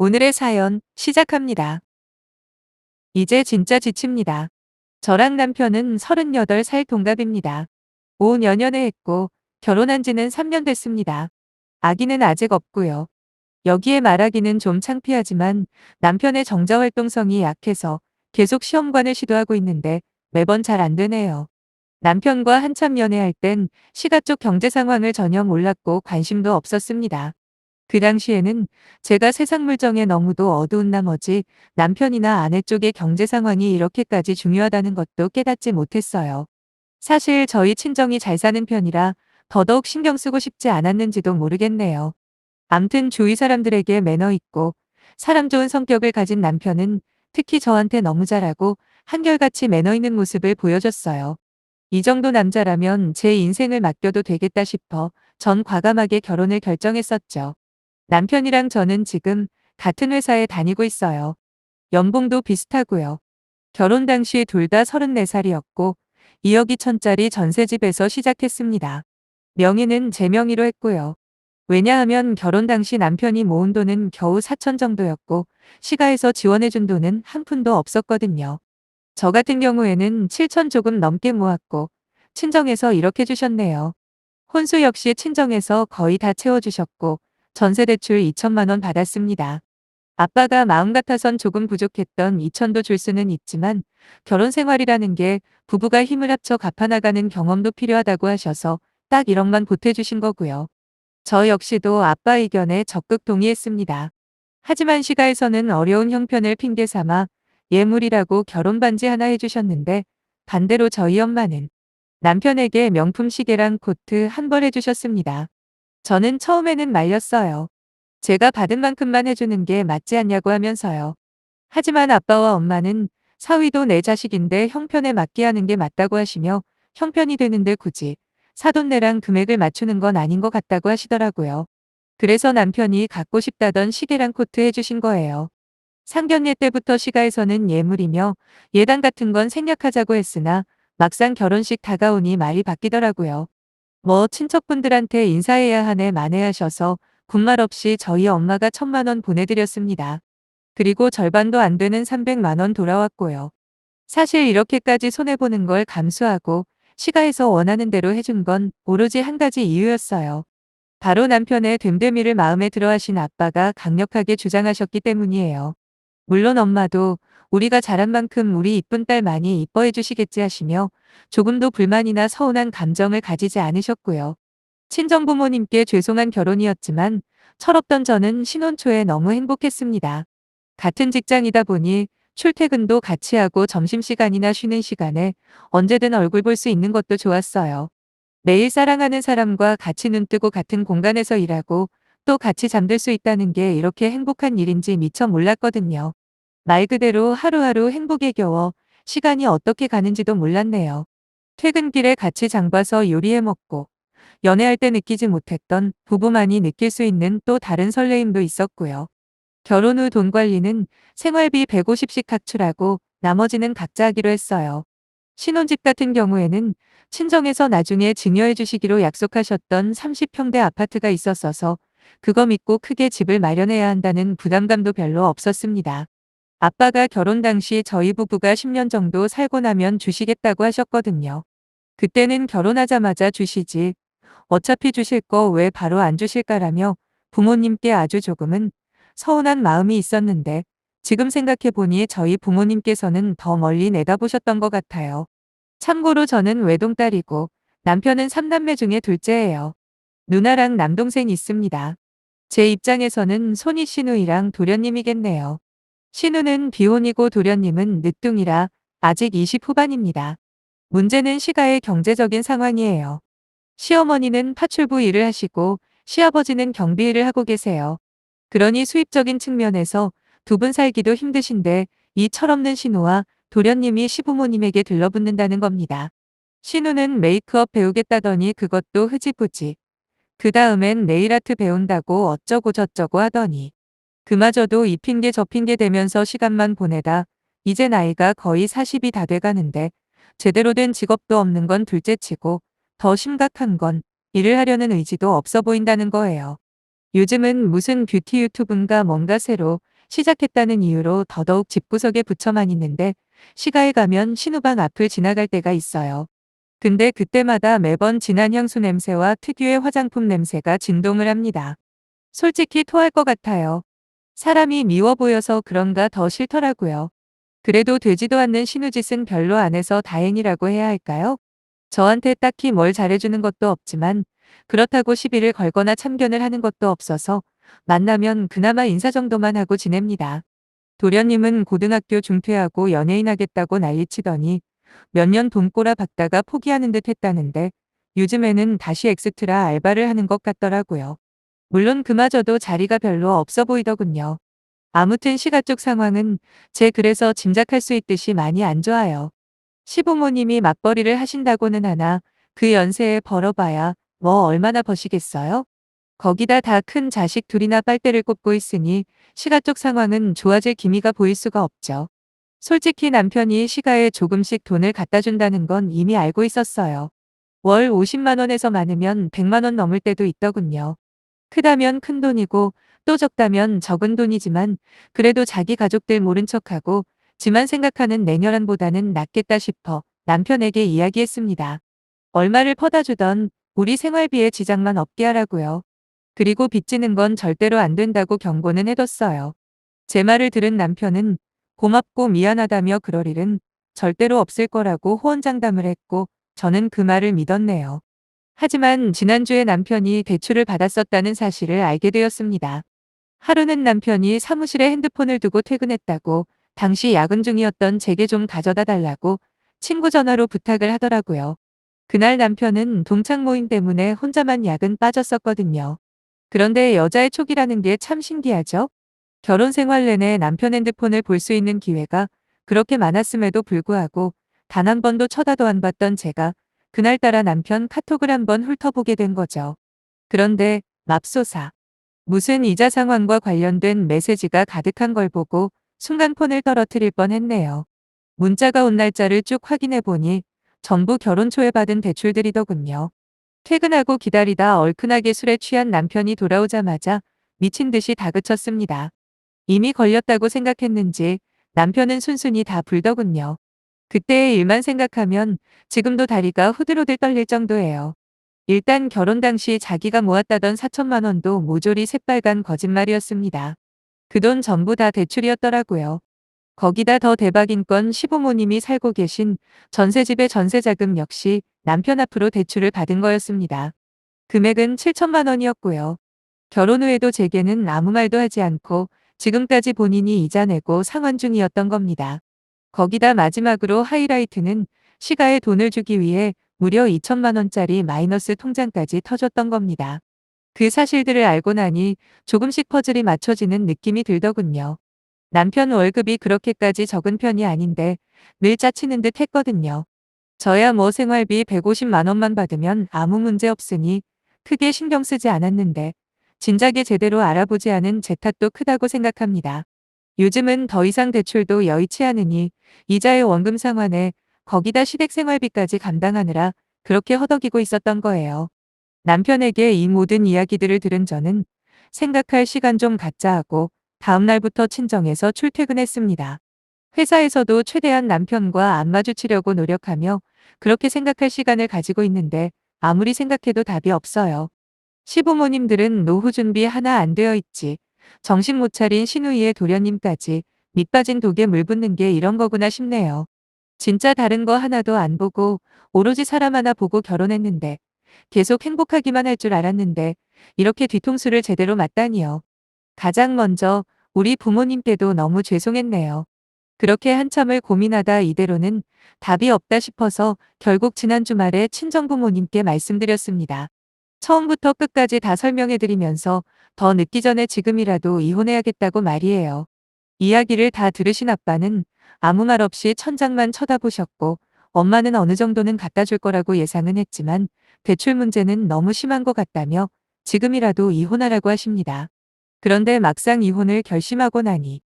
오늘의 사연 시작합니다. 이제 진짜 지칩니다. 저랑 남편은 38살 동갑입니다. 5년 연애했고 결혼한 지는 3년 됐습니다. 아기는 아직 없고요. 여기에 말하기는 좀 창피하지만 남편의 정자 활동성이 약해서 계속 시험관을 시도하고 있는데 매번 잘 안 되네요. 남편과 한참 연애할 땐 시가 쪽 경제 상황을 전혀 몰랐고 관심도 없었습니다. 그 당시에는 제가 세상 물정에 너무도 어두운 나머지 남편이나 아내 쪽의 경제 상황이 이렇게까지 중요하다는 것도 깨닫지 못했어요. 사실 저희 친정이 잘 사는 편이라 더더욱 신경 쓰고 싶지 않았는지도 모르겠네요. 암튼 주위 사람들에게 매너 있고 사람 좋은 성격을 가진 남편은 특히 저한테 너무 잘하고 한결같이 매너 있는 모습을 보여줬어요. 이 정도 남자라면 제 인생을 맡겨도 되겠다 싶어 전 과감하게 결혼을 결정했었죠. 남편이랑 저는 지금 같은 회사에 다니고 있어요. 연봉도 비슷하고요. 결혼 당시 둘 다 34살이었고 2억 2천짜리 전세집에서 시작했습니다. 명의는 제 명의로 했고요. 왜냐하면 결혼 당시 남편이 모은 돈은 겨우 4천 정도였고 시가에서 지원해준 돈은 한 푼도 없었거든요. 저 같은 경우에는 7천 조금 넘게 모았고 친정에서 이렇게 주셨네요. 혼수 역시 친정에서 거의 다 채워주셨고 전세대출 2천만 원 받았습니다. 아빠가 마음 같아선 조금 부족했던 2천도 줄 수는 있지만 결혼 생활이라는 게 부부가 힘을 합쳐 갚아나가는 경험도 필요하다고 하셔서 딱 1억만 보태주신 거고요. 저 역시도 아빠 의견에 적극 동의했습니다. 하지만 시가에서는 어려운 형편을 핑계 삼아 예물이라고 결혼 반지 하나 해주셨는데 반대로 저희 엄마는 남편에게 명품 시계랑 코트 한 벌 해주셨습니다. 저는 처음에는 말렸어요. 제가 받은 만큼만 해주는 게 맞지 않냐고 하면서요. 하지만 아빠와 엄마는 사위도 내 자식인데 형편에 맞게 하는 게 맞다고 하시며 형편이 되는데 굳이 사돈네랑 금액을 맞추는 건 아닌 것 같다고 하시더라고요. 그래서 남편이 갖고 싶다던 시계랑 코트 해주신 거예요. 상견례 때부터 시가에서는 예물이며 예단 같은 건 생략하자고 했으나 막상 결혼식 다가오니 말이 바뀌더라고요. 뭐 친척분들한테 인사해야 하네 만회하셔서 군말 없이 저희 엄마가 1,000만 원 보내드렸습니다. 그리고 절반도 안 되는 300만 원 돌아왔고요. 사실 이렇게까지 손해보는 걸 감수하고 시가에서 원하는 대로 해준 건 오로지 한 가지 이유였어요. 바로 남편의 됨됨이를 마음에 들어 하신 아빠가 강력하게 주장하셨기 때문이에요. 물론 엄마도 우리가 잘한 만큼 우리 이쁜 딸 많이 이뻐해 주시겠지 하시며 조금도 불만이나 서운한 감정을 가지지 않으셨고요. 친정부모님께 죄송한 결혼이었지만 철없던 저는 신혼 초에 너무 행복했습니다. 같은 직장이다 보니 출퇴근도 같이 하고 점심시간이나 쉬는 시간에 언제든 얼굴 볼 수 있는 것도 좋았어요. 매일 사랑하는 사람과 같이 눈뜨고 같은 공간에서 일하고 또 같이 잠들 수 있다는 게 이렇게 행복한 일인지 미처 몰랐거든요. 말 그대로 하루하루 행복에 겨워 시간이 어떻게 가는지도 몰랐네요. 퇴근길에 같이 장 봐서 요리해 먹고 연애할 때 느끼지 못했던 부부만이 느낄 수 있는 또 다른 설레임도 있었고요. 결혼 후 돈 관리는 생활비 150씩 각출하고 나머지는 각자 하기로 했어요. 신혼집 같은 경우에는 친정에서 나중에 증여해 주시기로 약속하셨던 30평대 아파트가 있었어서 그거 믿고 크게 집을 마련해야 한다는 부담감도 별로 없었습니다. 아빠가 결혼 당시 저희 부부가 10년 정도 살고 나면 주시겠다고 하셨거든요. 그때는 결혼하자마자 주시지. 어차피 주실 거 왜 바로 안 주실까라며 부모님께 아주 조금은 서운한 마음이 있었는데 지금 생각해보니 저희 부모님께서는 더 멀리 내다보셨던 것 같아요. 참고로 저는 외동딸이고 남편은 3남매 중에 둘째예요. 누나랑 남동생이 있습니다. 제 입장에서는 손이 신우이랑 도련님이겠네요. 신우는 비혼이고 도련님은 늦둥이라 아직 20 후반입니다. 문제는 시가의 경제적인 상황이에요. 시어머니는 파출부 일을 하시고 시아버지는 경비 일을 하고 계세요. 그러니 수입적인 측면에서 두 분 살기도 힘드신데 이 철없는 신우와 도련님이 시부모님에게 들러붙는다는 겁니다. 신우는 메이크업 배우겠다더니 그것도 흐지부지. 그 다음엔 네일아트 배운다고 어쩌고 저쩌고 하더니 그마저도 이 핑계 저 핑계 대면서 시간만 보내다 이제 나이가 거의 40이 다 돼가는데 제대로 된 직업도 없는 건 둘째치고 더 심각한 건 일을 하려는 의지도 없어 보인다는 거예요. 요즘은 무슨 뷰티 유튜브인가 뭔가 새로 시작했다는 이유로 더더욱 집구석에 붙여만 있는데 시가에 가면 신우방 앞을 지나갈 때가 있어요. 근데 그때마다 매번 진한 향수 냄새와 특유의 화장품 냄새가 진동을 합니다. 솔직히 토할 것 같아요. 사람이 미워 보여서 그런가 더 싫더라고요. 그래도 되지도 않는 신우짓은 별로 안 해서 다행이라고 해야 할까요? 저한테 딱히 뭘 잘해주는 것도 없지만 그렇다고 시비를 걸거나 참견을 하는 것도 없어서 만나면 그나마 인사 정도만 하고 지냅니다. 도련님은 고등학교 중퇴하고 연예인 하겠다고 난리치더니 몇 년 돈 꼬라 박다가 포기하는 듯 했다는데 요즘에는 다시 엑스트라 알바를 하는 것 같더라고요. 물론 그마저도 자리가 별로 없어 보이더군요. 아무튼 시가 쪽 상황은 제 그래서 짐작할 수 있듯이 많이 안 좋아요. 시부모님이 맞벌이를 하신다고는 하나 그 연세에 벌어봐야 뭐 얼마나 버시겠어요? 거기다 다 큰 자식 둘이나 빨대를 꼽고 있으니 시가 쪽 상황은 좋아질 기미가 보일 수가 없죠. 솔직히 남편이 시가에 조금씩 돈을 갖다 준다는 건 이미 알고 있었어요. 월 50만 원에서 많으면 100만 원 넘을 때도 있더군요. 크다면 큰 돈이고 또 적다면 적은 돈이지만 그래도 자기 가족들 모른 척하고 지만 생각하는 냉혈한보다는 낫겠다 싶어 남편에게 이야기했습니다. 얼마를 퍼다 주던 우리 생활비에 지장만 없게 하라고요. 그리고 빚지는 건 절대로 안 된다고 경고는 해뒀어요. 제 말을 들은 남편은 고맙고 미안하다며 그럴 일은 절대로 없을 거라고 호언장담을 했고 저는 그 말을 믿었네요. 하지만 지난주에 남편이 대출을 받았었다는 사실을 알게 되었습니다. 하루는 남편이 사무실에 핸드폰을 두고 퇴근했다고 당시 야근 중이었던 제게 좀 가져다 달라고 친구 전화로 부탁을 하더라고요. 그날 남편은 동창 모임 때문에 혼자만 야근 빠졌었거든요. 그런데 여자의 촉이라는 게 참 신기하죠? 결혼 생활 내내 남편 핸드폰을 볼 수 있는 기회가 그렇게 많았음에도 불구하고 단 한 번도 쳐다도 안 봤던 제가 그날따라 남편 카톡을 한번 훑어보게 된 거죠. 그런데 맙소사. 무슨 이자 상환과 관련된 메시지가 가득한 걸 보고 순간 폰을 떨어뜨릴 뻔했네요. 문자가 온 날짜를 쭉 확인해 보니 전부 결혼 초에 받은 대출들이더군요. 퇴근하고 기다리다 얼큰하게 술에 취한 남편이 돌아오자마자 미친 듯이 다그쳤습니다. 이미 걸렸다고 생각했는지 남편은 순순히 다 불더군요. 그때의 일만 생각하면 지금도 다리가 후들후들 떨릴 정도예요. 일단 결혼 당시 자기가 모았다던 4천만 원도 모조리 새빨간 거짓말이었습니다. 그 돈 전부 다 대출이었더라고요. 거기다 더 대박인 건 시부모님이 살고 계신 전세집의 전세자금 역시 남편 앞으로 대출을 받은 거였습니다. 금액은 7천만 원이었고요. 결혼 후에도 제게는 아무 말도 하지 않고 지금까지 본인이 이자 내고 상환 중이었던 겁니다. 거기다 마지막으로 하이라이트는 시가에 돈을 주기 위해 무려 2천만 원짜리 마이너스 통장까지 터줬던 겁니다. 그 사실들을 알고 나니 조금씩 퍼즐이 맞춰지는 느낌이 들더군요. 남편 월급이 그렇게까지 적은 편이 아닌데 늘 짜치는 듯 했거든요. 저야 뭐 생활비 150만 원만 받으면 아무 문제 없으니 크게 신경 쓰지 않았는데 진작에 제대로 알아보지 않은 제 탓도 크다고 생각합니다. 요즘은 더 이상 대출도 여의치 않으니 이자의 원금 상환에 거기다 시댁 생활비까지 감당하느라 그렇게 허덕이고 있었던 거예요. 남편에게 이 모든 이야기들을 들은 저는 생각할 시간 좀 갖자 하고 다음 날부터 친정에서 출퇴근했습니다. 회사에서도 최대한 남편과 안 마주치려고 노력하며 그렇게 생각할 시간을 가지고 있는데 아무리 생각해도 답이 없어요. 시부모님들은 노후 준비 하나 안 되어 있지. 정신 못 차린 시누이의 도련님까지 밑빠진 독에 물 붓는 게 이런 거구나 싶네요. 진짜 다른 거 하나도 안 보고 오로지 사람 하나 보고 결혼했는데 계속 행복하기만 할 줄 알았는데 이렇게 뒤통수를 제대로 맞다니요. 가장 먼저 우리 부모님께도 너무 죄송했네요. 그렇게 한참을 고민하다 이대로는 답이 없다 싶어서 결국 지난 주말에 친정부모님께 말씀드렸습니다. 처음부터 끝까지 다 설명해드리면서 더 늦기 전에 지금이라도 이혼해야겠다고 말이에요. 이야기를 다 들으신 아빠는 아무 말 없이 천장만 쳐다보셨고 엄마는 어느 정도는 갖다 줄 거라고 예상은 했지만 대출 문제는 너무 심한 것 같다며 지금이라도 이혼하라고 하십니다. 그런데 막상 이혼을 결심하고 나니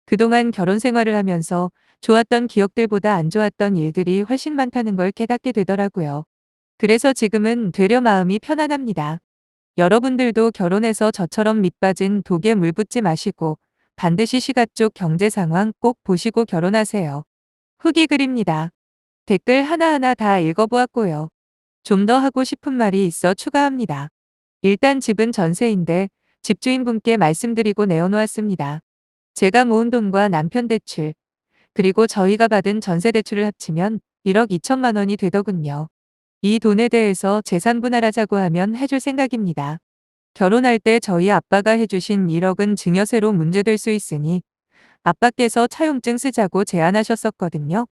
그동안 결혼 생활을 하면서 좋았던 기억들보다 안 좋았던 일들이 훨씬 많다는 걸 깨닫게 되더라고요. 그래서 지금은 되려 마음이 편안합니다. 여러분들도 결혼해서 저처럼 밑빠진 독에 물 붓지 마시고 반드시 시가 쪽 경제 상황 꼭 보시고 결혼하세요. 후기 글입니다. 댓글 하나하나 다 읽어보았고요. 좀 더 하고 싶은 말이 있어 추가합니다. 일단 집은 전세인데 집주인분께 말씀드리고 내어놓았습니다. 제가 모은 돈과 남편 대출, 그리고 저희가 받은 전세 대출을 합치면 1억 2천만 원이 되더군요. 이 돈에 대해서 재산 분할하자고 하면 해줄 생각입니다. 결혼할 때 저희 아빠가 해주신 1억은 증여세로 문제될 수 있으니 아빠께서 차용증 쓰자고 제안하셨었거든요.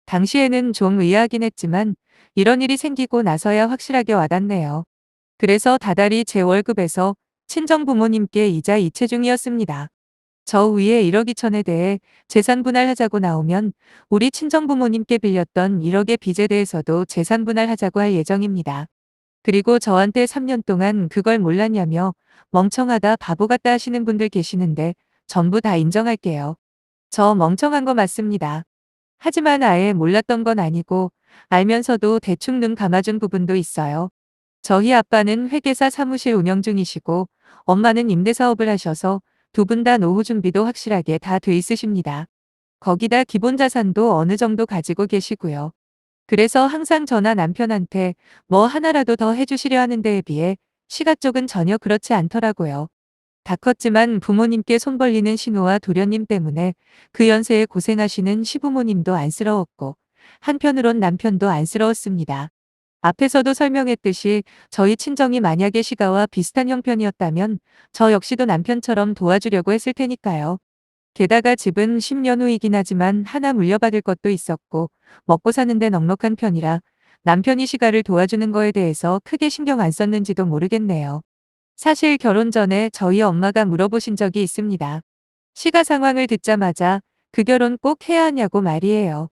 당시에는 좀 의아하긴 했지만 이런 일이 생기고 나서야 확실하게 와닿네요. 그래서 다달이 제 월급에서 친정 부모님께 이자 이체 중이었습니다. 저 위에 1억 2천에 대해 재산 분할하자고 나오면 우리 친정 부모님께 빌렸던 1억의 빚에 대해서도 재산 분할하자고 할 예정입니다. 그리고 저한테 3년 동안 그걸 몰랐냐며 멍청하다 바보 같다 하시는 분들 계시는데 전부 다 인정할게요. 저 멍청한 거 맞습니다. 하지만 아예 몰랐던 건 아니고 알면서도 대충 눈 감아준 부분도 있어요. 저희 아빠는 회계사 사무실 운영 중이시고 엄마는 임대사업을 하셔서 두 분 다 노후 준비도 확실하게 다 돼 있으십니다. 거기다 기본 자산도 어느 정도 가지고 계시고요. 그래서 항상 저나 남편한테 뭐 하나라도 더 해주시려 하는 데에 비해 시가 쪽은 전혀 그렇지 않더라고요. 다 컸지만 부모님께 손 벌리는 신우와 도련님 때문에 그 연세에 고생하시는 시부모님도 안쓰러웠고 한편으론 남편도 안쓰러웠습니다. 앞에서도 설명했듯이 저희 친정이 만약에 시가와 비슷한 형편이었다면 저 역시도 남편처럼 도와주려고 했을 테니까요. 게다가 집은 10년 후이긴 하지만 하나 물려받을 것도 있었고 먹고 사는데 넉넉한 편이라 남편이 시가를 도와주는 거에 대해서 크게 신경 안 썼는지도 모르겠네요. 사실 결혼 전에 저희 엄마가 물어보신 적이 있습니다. 시가 상황을 듣자마자 그 결혼 꼭 해야 하냐고 말이에요.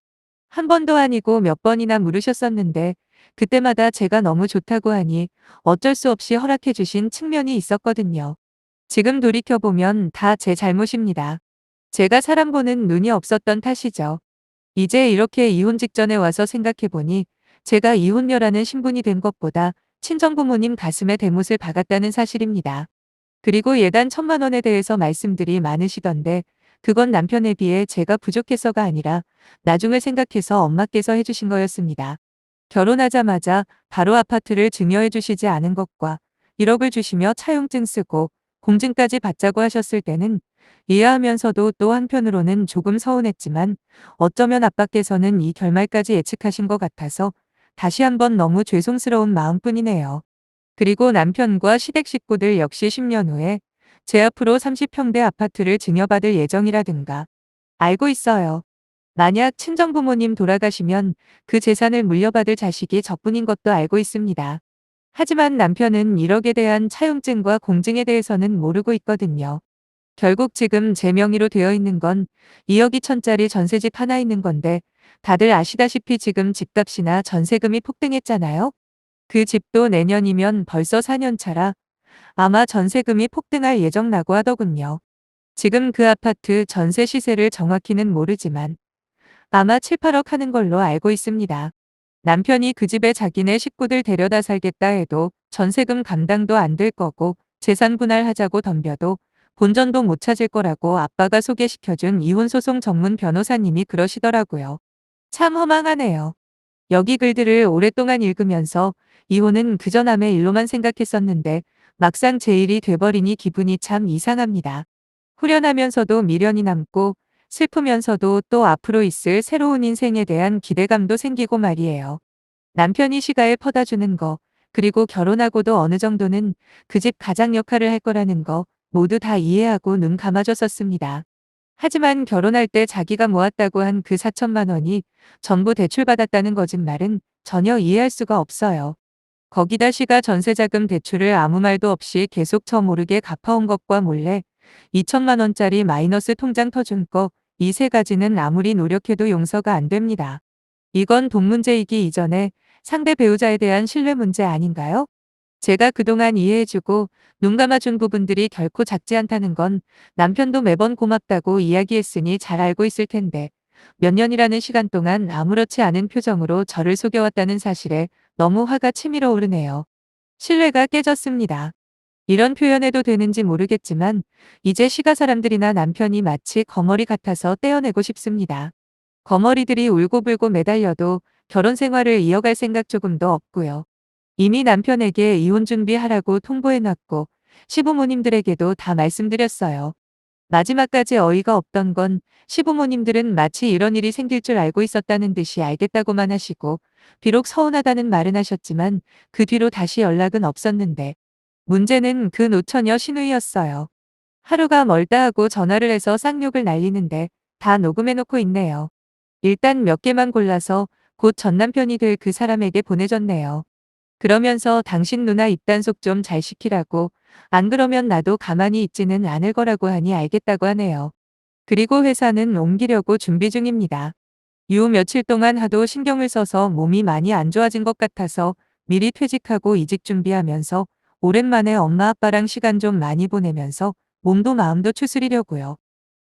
한 번도 아니고 몇 번이나 물으셨었는데 그때마다 제가 너무 좋다고 하니 어쩔 수 없이 허락해 주신 측면이 있었거든요. 지금 돌이켜보면 다 제 잘못입니다. 제가 사람 보는 눈이 없었던 탓이죠. 이제 이렇게 이혼 직전에 와서 생각해보니 제가 이혼녀라는 신분이 된 것보다 친정부모님 가슴에 대못을 박았다는 사실입니다. 그리고 예단 1,000만 원에 대해서 말씀들이 많으시던데 그건 남편에 비해 제가 부족해서가 아니라 나중을 생각해서 엄마께서 해주신 거였습니다. 결혼하자마자 바로 아파트를 증여해 주시지 않은 것과 1억을 주시며 차용증 쓰고 공증까지 받자고 하셨을 때는 이해하면서도 또 한편으로는 조금 서운했지만 어쩌면 아빠께서는 이 결말까지 예측하신 것 같아서 다시 한번 너무 죄송스러운 마음뿐이네요. 그리고 남편과 시댁 식구들 역시 10년 후에 제 앞으로 30평대 아파트를 증여받을 예정이라든가 알고 있어요. 만약 친정부모님 돌아가시면 그 재산을 물려받을 자식이 저뿐인 것도 알고 있습니다. 하지만 남편은 1억에 대한 차용증과 공증에 대해서는 모르고 있거든요. 결국 지금 제 명의로 되어 있는 건 2억 2천짜리 전세집 하나 있는 건데 다들 아시다시피 지금 집값이나 전세금이 폭등했잖아요. 그 집도 내년이면 벌써 4년 차라 아마 전세금이 폭등할 예정라고 하더군요. 지금 그 아파트 전세 시세를 정확히는 모르지만 아마 7, 8억 하는 걸로 알고 있습니다. 남편이 그 집에 자기네 식구들 데려다 살겠다 해도 전세금 감당도 안 될 거고 재산 분할하자고 덤벼도 본전도 못 찾을 거라고 아빠가 소개시켜준 이혼소송 전문 변호사님이 그러시더라고요. 참 허망하네요. 여기 글들을 오랫동안 읽으면서 이혼은 그저 남의 일로만 생각했었는데 막상 제 일이 돼버리니 기분이 참 이상합니다. 후련하면서도 미련이 남고 슬프면서도 또 앞으로 있을 새로운 인생에 대한 기대감도 생기고 말이에요. 남편이 시가에 퍼다 주는 거, 그리고 결혼하고도 어느 정도는 그 집 가장 역할을 할 거라는 거 모두 다 이해하고 눈 감아줬었습니다. 하지만 결혼할 때 자기가 모았다고 한 그 4천만 원이 전부 대출받았다는 거짓말은 전혀 이해할 수가 없어요. 거기다 시가 전세자금 대출을 아무 말도 없이 계속 저 모르게 갚아온 것과 몰래 2천만 원짜리 마이너스 통장 터준 거, 이 세 가지는 아무리 노력해도 용서가 안 됩니다. 이건 돈 문제이기 이전에 상대 배우자에 대한 신뢰 문제 아닌가요? 제가 그동안 이해해주고 눈 감아준 부분들이 결코 작지 않다는 건 남편도 매번 고맙다고 이야기했으니 잘 알고 있을 텐데 몇 년이라는 시간 동안 아무렇지 않은 표정으로 저를 속여왔다는 사실에 너무 화가 치밀어 오르네요. 신뢰가 깨졌습니다. 이런 표현해도 되는지 모르겠지만 이제 시가 사람들이나 남편이 마치 거머리 같아서 떼어내고 싶습니다. 거머리들이 울고불고 매달려도 결혼 생활을 이어갈 생각 조금도 없고요. 이미 남편에게 이혼 준비하라고 통보해놨고 시부모님들에게도 다 말씀드렸어요. 마지막까지 어이가 없던 건 시부모님들은 마치 이런 일이 생길 줄 알고 있었다는 듯이 알겠다고만 하시고 비록 서운하다는 말은 하셨지만 그 뒤로 다시 연락은 없었는데 문제는 그 노처녀 신우이였어요. 하루가 멀다 하고 전화를 해서 쌍욕을 날리는데 다 녹음해놓고 있네요. 일단 몇 개만 골라서 곧 전남편이 될 그 사람에게 보내줬네요. 그러면서 당신 누나 입단속 좀 잘 시키라고, 안 그러면 나도 가만히 있지는 않을 거라고 하니 알겠다고 하네요. 그리고 회사는 옮기려고 준비 중입니다. 이후 며칠 동안 하도 신경을 써서 몸이 많이 안 좋아진 것 같아서 미리 퇴직하고 이직 준비하면서 오랜만에 엄마 아빠랑 시간 좀 많이 보내면서 몸도 마음도 추스리려고요.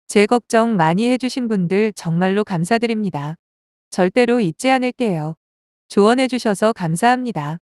제 걱정 많이 해주신 분들 정말로 감사드립니다. 절대로 잊지 않을게요. 조언해주셔서 감사합니다.